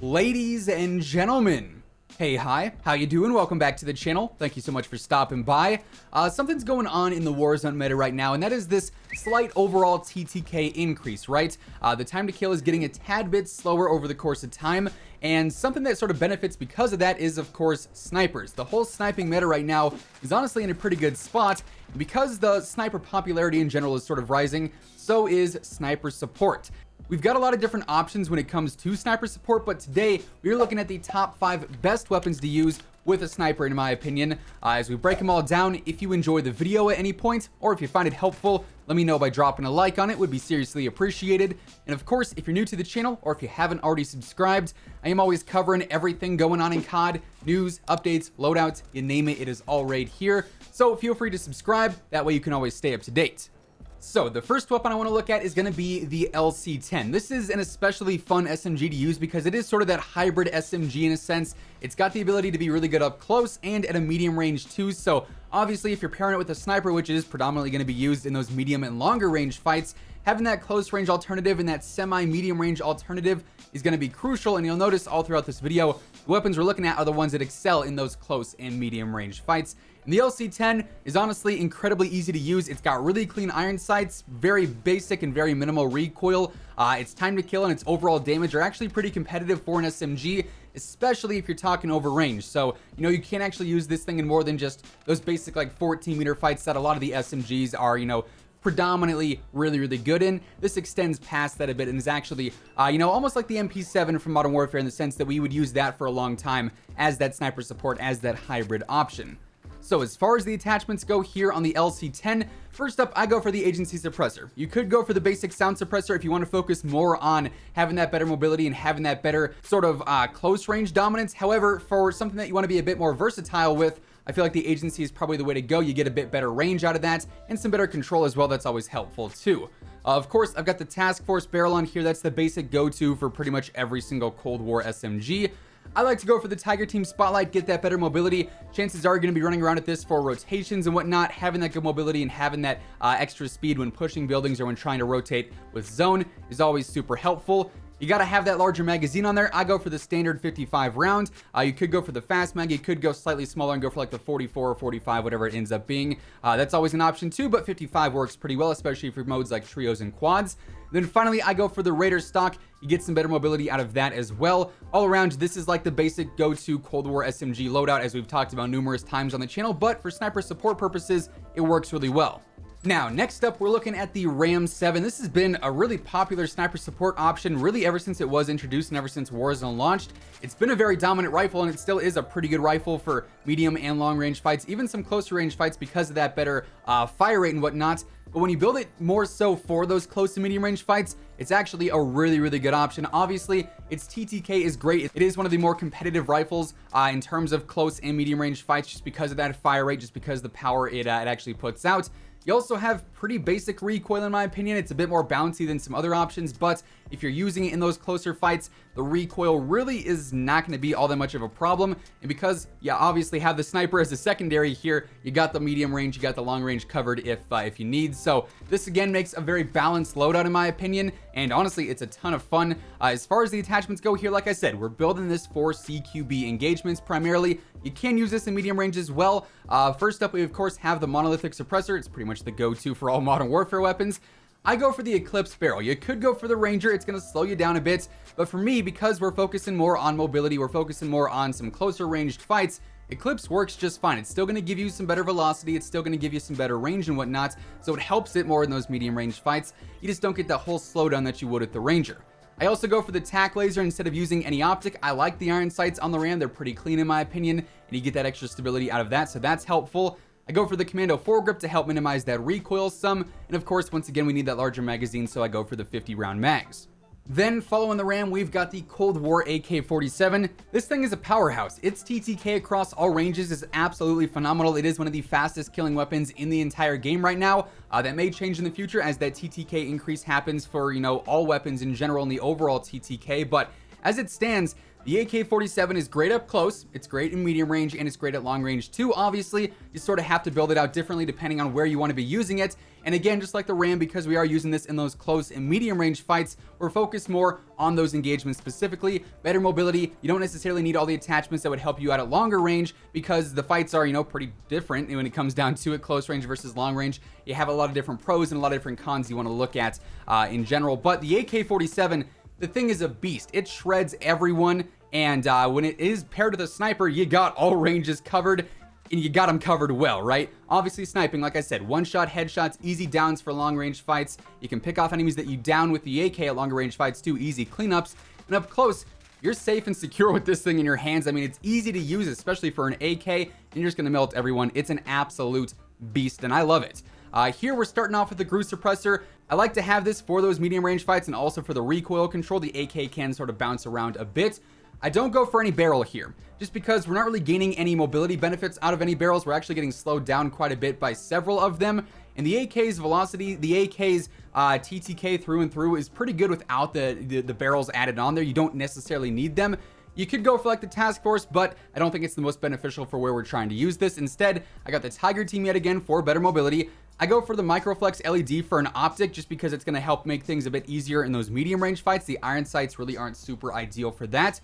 Ladies and gentlemen, hey, hi, how you doing? Welcome back to the channel. Thank you so much for stopping by. Something's going on in the Warzone meta right now, and that is this slight overall TTK increase, right? The time to kill is getting a tad bit slower over the course of time, and something that sort of benefits because of that is, of course, snipers. The whole sniping meta right now is honestly in a pretty good spot. Because the sniper popularity in general is sort of rising, so is sniper support. We've got a lot of different options when it comes to sniper support, but today we're looking at the top 5 best weapons to use with a sniper, in my opinion. As we break them all down, if you enjoy the video at any point, or if you find it helpful, let me know by dropping a like on it. Would be seriously appreciated. And of course, if you're new to the channel, or if you haven't already subscribed, I am always covering everything going on in COD, news, updates, loadouts, you name it, it is all right here. So feel free to subscribe, that way you can always stay up to date. So the first weapon I want to look at is going to be the LC10. This is an especially fun SMG to use because it is sort of that hybrid SMG in a sense. It's got the ability to be really good up close and at a medium range too. So obviously if you're pairing it with a sniper, which is predominantly going to be used in those medium and longer range fights, having that close range alternative and that semi-medium range alternative is going to be crucial. And you'll notice all throughout this video, the weapons we're looking at are the ones that excel in those close and medium range fights. And the LC10 is honestly incredibly easy to use. It's got really clean iron sights, very basic and very minimal recoil. Its time to kill and its overall damage are actually pretty competitive for an SMG, especially if you're talking over range. So, you know, you can't actually use this thing in more than just those basic like 14-meter fights that a lot of the SMGs are, you know, predominantly really good in. This extends past that a bit and is actually, you know, almost like the MP7 from Modern Warfare in the sense that we would use that for a long time as that sniper support, as that hybrid option. So as far as the attachments go here on the LC10, first up, I go for the agency suppressor. You could go for the basic sound suppressor if you want to focus more on having that better mobility and having that better sort of close range dominance. However, for something that you want to be a bit more versatile with, I feel like the agency is probably the way to go. You get a bit better range out of that and some better control as well. That's always helpful too. Of course, I've got the Task Force barrel on here. That's the basic go-to for pretty much every single Cold War SMG. I like to go for the Tiger Team Spotlight, get that better mobility. Chances are you're going to be running around at this for rotations and whatnot. Having that good mobility and having that extra speed when pushing buildings or when trying to rotate with zone is always super helpful. You got to have that larger magazine on there. I go for the standard 55 round. You could go for the fast mag. You could go slightly smaller and go for like the 44 or 45, whatever it ends up being. That's always an option too, but 55 works pretty well, especially for modes like trios and quads. Then finally, I go for the Raider stock. You get some better mobility out of that as well. All around, this is like the basic go-to Cold War SMG loadout, as we've talked about numerous times on the channel, but for sniper support purposes, it works really well. Now, next up, we're looking at the Ram 7. This has been a really popular sniper support option, really ever since it was introduced and ever since Warzone launched. It's been a very dominant rifle, and it still is a pretty good rifle for medium and long range fights, even some closer range fights because of that better fire rate and whatnot. But when you build it more so for those close to medium range fights, it's actually a really good option. Obviously, its TTK is great. It is one of the more competitive rifles in terms of close and medium range fights just because of that fire rate, just because of the power it actually puts out. You also have pretty basic recoil in my opinion. It's a bit more bouncy than some other options, but if you're using it in those closer fights, the recoil really is not going to be all that much of a problem. And because you obviously have the sniper as a secondary here, you got the medium range, you got the long range covered if you need. So this again makes a very balanced loadout in my opinion, and honestly it's a ton of fun. As far as the attachments go here, like I said, we're building this for CQB engagements primarily. You can use this in medium range as well. First up, we of course have the monolithic suppressor. It's pretty much the go-to for all Modern Warfare weapons. I go for the Eclipse barrel. You could go for the Ranger. It's going to slow you down a bit, but for me, because we're focusing more on mobility, we're focusing more on some closer ranged fights, Eclipse works just fine. It's still going to give you some better velocity. It's still going to give you some better range and whatnot, so it helps it more in those medium range fights. You just don't get that whole slowdown that you would with the Ranger. I also go for the tac laser instead of using any optic. I like the iron sights on the Ram. They're pretty clean in my opinion, and you get that extra stability out of that, so that's helpful. I go for the Commando foregrip to help minimize that recoil some, and of course, once again, we need that larger magazine, so I go for the 50 round mags. Then following the Ram, we've got the Cold War AK-47. This thing is a powerhouse. Its TTK across all ranges is absolutely phenomenal. It is one of the fastest killing weapons in the entire game right now. That may change in the future as that TTK increase happens for, you know, all weapons in general in the overall TTK, but as it stands, The AK-47 is great up close, it's great in medium range, and it's great at long range too. Obviously, you sort of have to build it out differently depending on where you want to be using it. And again, just like the Ram, because we are using this in those close and medium range fights, we're focused more on those engagements specifically. Better mobility. You don't necessarily need all the attachments that would help you out at longer range, because the fights are, pretty different when it comes down to it, close range versus long range. You have a lot of different pros and a lot of different cons you want to look at in general. But the AK-47, the thing is a beast. It shreds everyone, and when it is paired with a sniper, you got all ranges covered, and you got them covered well, right? Obviously, sniping, like I said, one-shot headshots, easy downs for long-range fights. You can pick off enemies that you down with the AK at longer-range fights too, easy cleanups. And up close, you're safe and secure with this thing in your hands. I mean, it's easy to use, especially for an AK, and you're just gonna melt everyone. It's an absolute beast, and I love it. Here, we're starting off with the Grew Suppressor. I like to have this for those medium-range fights and also for the recoil control. The AK can sort of bounce around a bit. I don't go for any barrel here, just because we're not really gaining any mobility benefits out of any barrels. We're actually getting slowed down quite a bit by several of them. And the AK's velocity, the AK's TTK through and through is pretty good without the barrels added on there. You don't necessarily need them. You could go for like the task force, but I don't think it's the most beneficial for where we're trying to use this. Instead, I got the Tiger team yet again for better mobility. I go for the Microflex LED for an optic, just because it's going to help make things a bit easier in those medium range fights. The iron sights really aren't super ideal for that.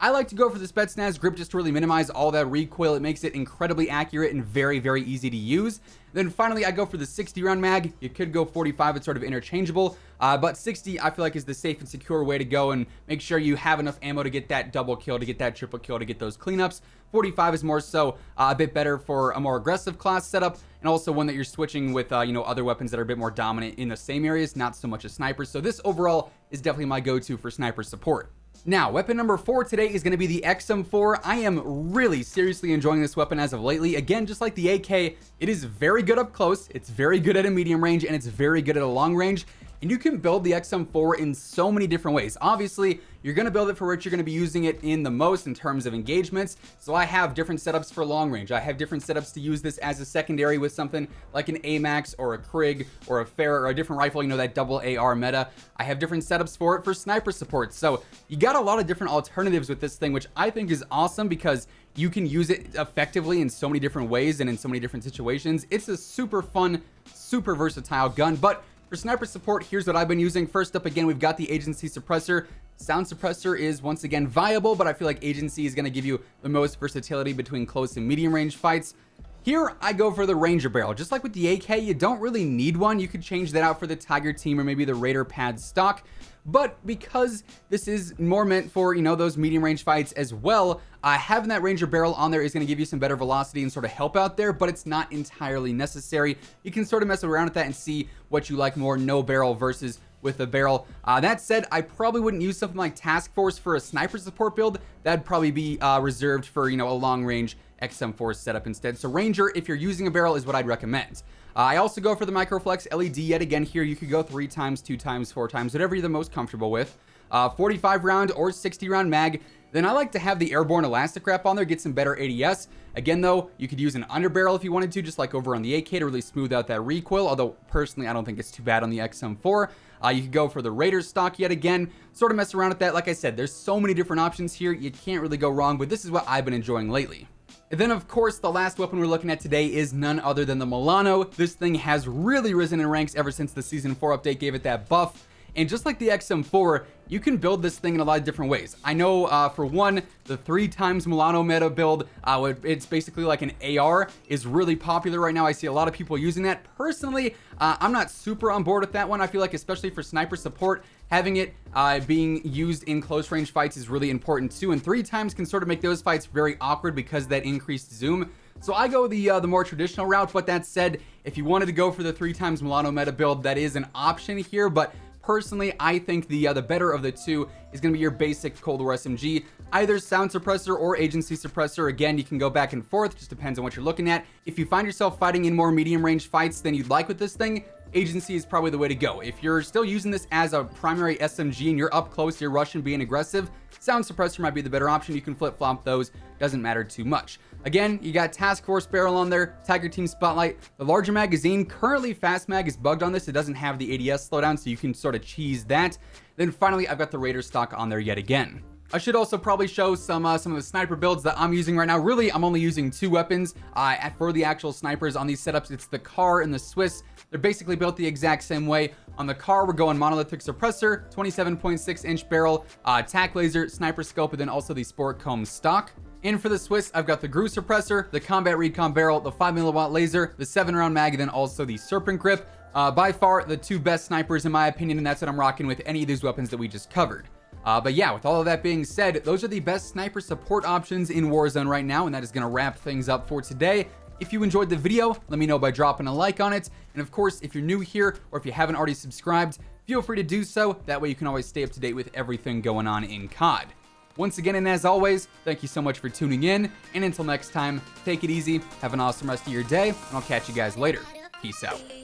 I like to go for the Spetsnaz grip just to really minimize all that recoil. It makes it incredibly accurate and very, very easy to use. Then finally, I go for the 60 round mag. You could go 45, it's sort of interchangeable, but 60 I feel like is the safe and secure way to go, and make sure you have enough ammo to get that double kill, to get that triple kill, to get those cleanups. 45 is more so a bit better for a more aggressive class setup, and also one that you're switching with other weapons that are a bit more dominant in the same areas, not so much a sniper. So this overall is definitely my go-to for sniper support. Now, weapon number 4 today is going to be the XM4. I am really seriously enjoying this weapon as of lately. Again, just like the AK, it is very good up close, it's very good at a medium range, and it's very good at a long range. And you can build the XM4 in so many different ways. Obviously, you're going to build it for what you're going to be using it in the most in terms of engagements. So I have different setups for long range. I have different setups to use this as a secondary with something like an AMAX or a Krig or a Fair or a different rifle, that double AR meta. I have different setups for it for sniper support. So you got a lot of different alternatives with this thing, which I think is awesome, because you can use it effectively in so many different ways and in so many different situations. It's a super fun, super versatile gun. But for sniper support, here's what I've been using. First up, again, we've got the Agency Suppressor. Sound Suppressor is once again viable, but I feel like Agency is going to give you the most versatility between close and medium range fights. Here, I go for the Ranger barrel. Just like with the AK, you don't really need one. You could change that out for the Tiger team or maybe the Raider pad stock. But because this is more meant for, those medium range fights as well, having that Ranger barrel on there is going to give you some better velocity and sort of help out there, but it's not entirely necessary. You can sort of mess around with that and see what you like more, no barrel versus with a barrel. That said, I probably wouldn't use something like Task Force for a sniper support build. That'd probably be reserved for, a long range XM4 setup instead. So Ranger, if you're using a barrel, is what I'd recommend. I also go for the Microflex LED yet again. Here you could go 3 times, 2 times, 4 times, whatever you're the most comfortable with. 45 round or 60 round mag. Then I like to have the airborne elastic wrap on there, get some better ADS. Again though, you could use an underbarrel if you wanted to, just like over on the AK, to really smooth out that recoil, although personally I don't think it's too bad on the XM4. You could go for the Raider stock yet again, sort of mess around with that. Like I said, there's so many different options here, you can't really go wrong, but this is what I've been enjoying lately. And then, of course, the last weapon we're looking at today is none other than the Milano. This thing has really risen in ranks ever since the Season 4 update gave it that buff. And just like the XM4, you can build this thing in a lot of different ways. I know, for one, the 3 times Milano meta build, it's basically like an AR, is really popular right now. I see a lot of people using that. Personally, I'm not super on board with that one. I feel like, especially for sniper support, having it being used in close range fights is really important too. And 3 times can sort of make those fights very awkward because of that increased zoom. So I go the more traditional route. But that said, if you wanted to go for the 3 times Milano meta build, that is an option here. But personally, I think the better of the two is going to be your basic Cold War SMG, either Sound Suppressor or Agency Suppressor. Again, you can go back and forth, just depends on what you're looking at. If you find yourself fighting in more medium range fights than you'd like with this thing, Agency is probably the way to go. If you're still using this as a primary SMG and you're up close, you're rushing, being aggressive, Sound Suppressor might be the better option. You can flip-flop those, doesn't matter too much. Again, you got Task Force barrel on there, Tiger Team Spotlight, the larger magazine. Currently, Fast Mag is bugged on this. It doesn't have the ADS slowdown, so you can sort of cheese that. Then finally, I've got the Raider stock on there yet again. I should also probably show some of the sniper builds that I'm using right now. Really, I'm only using 2 weapons for the actual snipers on these setups. It's the CAR and the Swiss. They're basically built the exact same way. On the CAR, we're going monolithic suppressor, 27.6-inch barrel, tac laser, sniper scope, and then also the sport comb stock. And for the Swiss, I've got the GRU suppressor, the combat recon barrel, the 5mm laser, the 7-round mag, and then also the serpent grip. By far the 2 best snipers in my opinion, and that's what I'm rocking with any of these weapons that we just covered. But yeah, with all of that being said, those are the best sniper support options in Warzone right now, and that is going to wrap things up for today. If you enjoyed the video, let me know by dropping a like on it. And of course, if you're new here or if you haven't already subscribed, feel free to do so. That way you can always stay up to date with everything going on in COD. Once again, and as always, thank you so much for tuning in. And until next time, take it easy, have an awesome rest of your day, and I'll catch you guys later. Peace out.